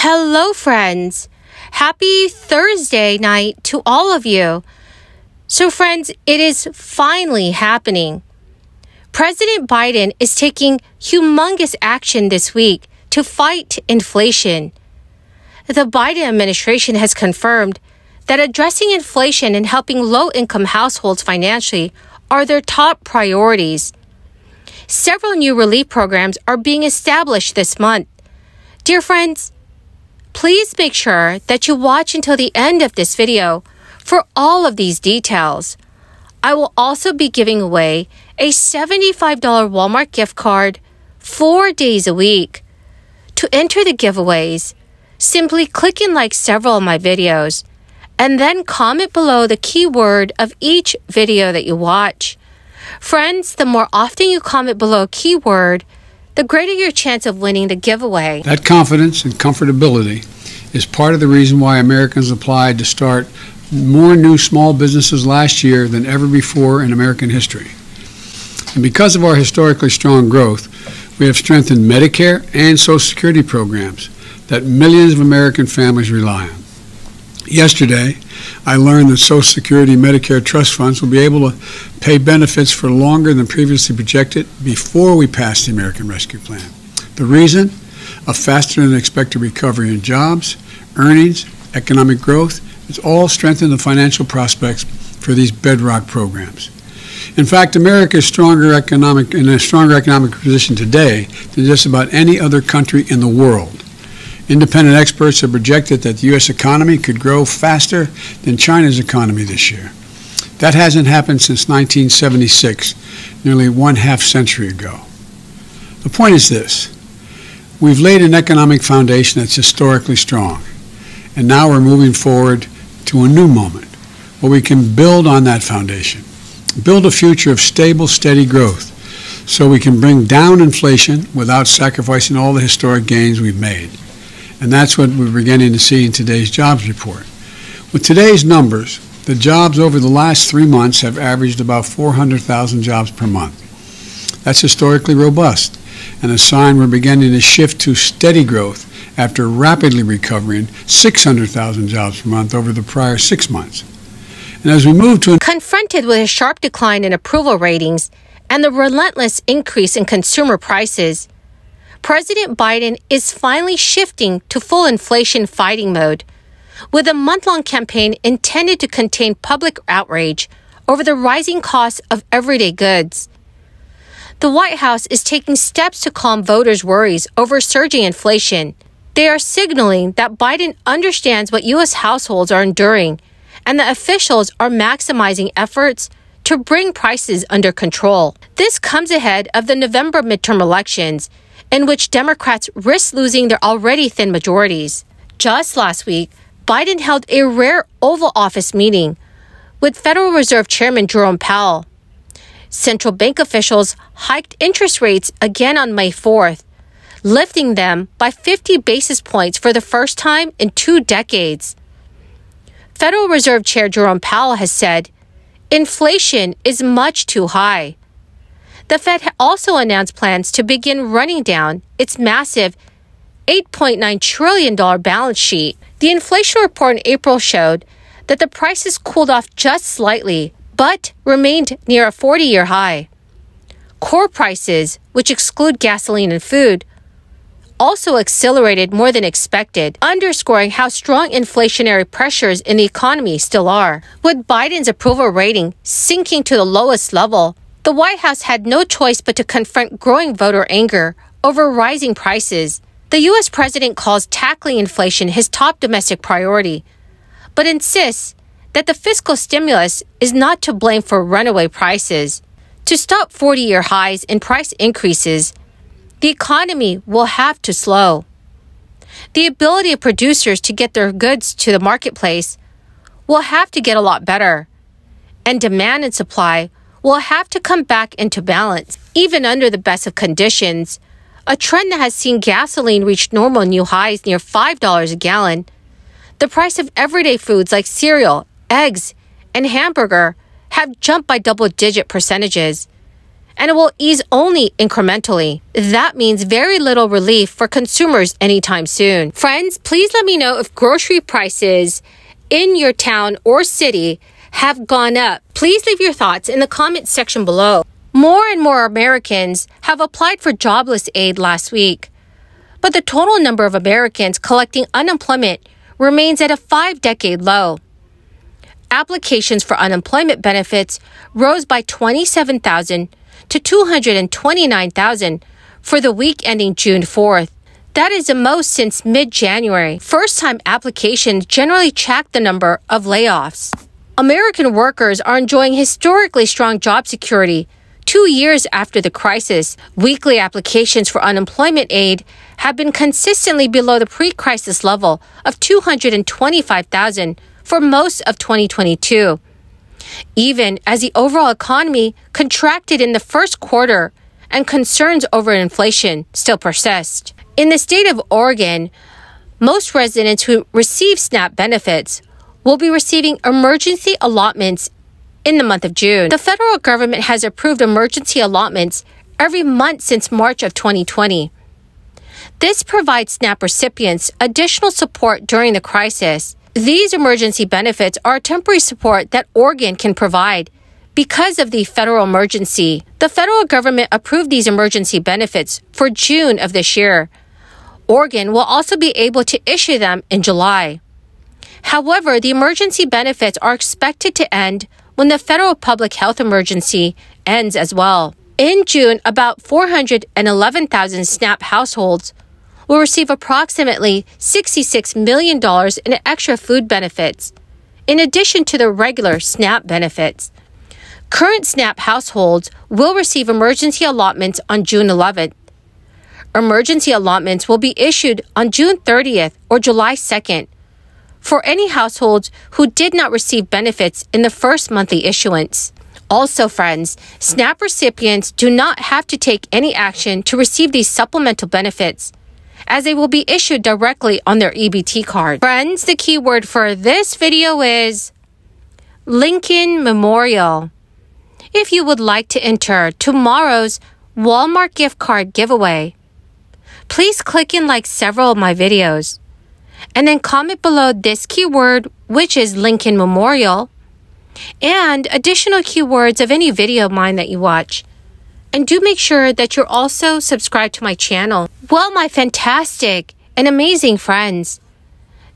Hello, friends. Happy Thursday night to all of you. So, friends, it is finally happening. President Biden is taking humongous action this week to fight inflation. The Biden administration has confirmed that addressing inflation and helping low-income households financially are their top priorities. Several new relief programs are being established this month. Dear friends, please make sure that you watch until the end of this video for all of these details. I will also be giving away a $75 Walmart gift card 4 days a week. To enter the giveaways, simply click and like several of my videos, and then comment below the keyword of each video that you watch. Friends, the more often you comment below a keyword, the greater your chance of winning the giveaway. That confidence and comfortability is part of the reason why Americans applied to start more new small businesses last year than ever before in American history. And because of our historically strong growth, we have strengthened Medicare and Social Security programs that millions of American families rely on. Yesterday, I learned that Social Security and Medicare trust funds will be able to pay benefits for longer than previously projected before we pass the American Rescue Plan. The reason? A faster than expected recovery in jobs, earnings, economic growth. It's all strengthened the financial prospects for these bedrock programs. In fact, America is in a stronger economic position today than just about any other country in the world. Independent experts have projected that the U.S. economy could grow faster than China's economy this year. That hasn't happened since 1976, nearly one half century ago. The point is this: we've laid an economic foundation that's historically strong, and now we're moving forward to a new moment where we can build on that foundation, build a future of stable, steady growth, so we can bring down inflation without sacrificing all the historic gains we've made. And that's what we're beginning to see in today's jobs report. With today's numbers, the jobs over the last 3 months have averaged about 400,000 jobs per month. That's historically robust, and a sign we're beginning to shift to steady growth after rapidly recovering 600,000 jobs per month over the prior 6 months. And as we move to Confronted with a sharp decline in approval ratings and the relentless increase in consumer prices, President Biden is finally shifting to full inflation fighting mode, with a month-long campaign intended to contain public outrage over the rising costs of everyday goods. The White House is taking steps to calm voters' worries over surging inflation. They are signaling that Biden understands what U.S. households are enduring, and that officials are maximizing efforts to bring prices under control. This comes ahead of the November midterm elections, in which Democrats risk losing their already thin majorities. Just last week, Biden held a rare Oval Office meeting with Federal Reserve Chairman Jerome Powell. Central bank officials hiked interest rates again on May 4th, lifting them by 50 basis points for the first time in 2 decades. Federal Reserve Chair Jerome Powell has said, inflation is much too high. The Fed also announced plans to begin running down its massive $8.9 trillion balance sheet. The inflation report in April showed that the prices cooled off just slightly, but remained near a 40-year high. Core prices, which exclude gasoline and food, also accelerated more than expected, underscoring how strong inflationary pressures in the economy still are. With Biden's approval rating sinking to the lowest level, the White House had no choice but to confront growing voter anger over rising prices. The U.S. president calls tackling inflation his top domestic priority, but insists that the fiscal stimulus is not to blame for runaway prices. To stop 40-year highs in price increases, the economy will have to slow. The ability of producers to get their goods to the marketplace will have to get a lot better, and demand and supply will have to come back into balance. Even under the best of conditions, a trend that has seen gasoline reach normal new highs near $5 a gallon, the price of everyday foods like cereal, eggs, and hamburger have jumped by double-digit percentages, and it will ease only incrementally. That means very little relief for consumers anytime soon. Friends, please let me know if grocery prices in your town or city have gone up. Please leave your thoughts in the comments section below. More and more Americans have applied for jobless aid last week, but the total number of Americans collecting unemployment remains at a 5-decade low. Applications for unemployment benefits rose by 27,000 to 229,000 for the week ending June 4th. That is the most since mid-January. First-time applications generally track the number of layoffs. American workers are enjoying historically strong job security 2 years after the crisis. Weekly applications for unemployment aid have been consistently below the pre-crisis level of 225,000 for most of 2022. Even as the overall economy contracted in the first quarter and concerns over inflation still persist. In the state of Oregon, most residents who receive SNAP benefits will be receiving emergency allotments in the month of June. The federal government has approved emergency allotments every month since March of 2020. This provides SNAP recipients additional support during the crisis. These emergency benefits are temporary support that Oregon can provide because of the federal emergency. The federal government approved these emergency benefits for June of this year. Oregon will also be able to issue them in July. However, the emergency benefits are expected to end when the federal public health emergency ends as well. In June, about 411,000 SNAP households will receive approximately $66 million in extra food benefits, in addition to the regular SNAP benefits. Current SNAP households will receive emergency allotments on June 11th. Emergency allotments will be issued on June 30th or July 2nd for any households who did not receive benefits in the first monthly issuance. Also, friends, SNAP recipients do not have to take any action to receive these supplemental benefits, as they will be issued directly on their EBT card. Friends, the keyword for this video is Lincoln Memorial. If you would like to enter tomorrow's Walmart gift card giveaway, please click and like several of my videos, and then comment below this keyword, which is Lincoln Memorial, and additional keywords of any video of mine that you watch. And do make sure that you're also subscribed to my channel. Well, my fantastic and amazing friends,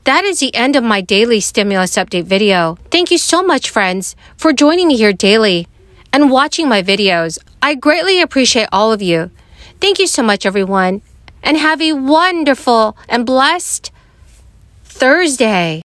that is the end of my daily stimulus update video. Thank you so much, friends, for joining me here daily and watching my videos. I greatly appreciate all of you. Thank you so much, everyone, and have a wonderful and blessed Thursday.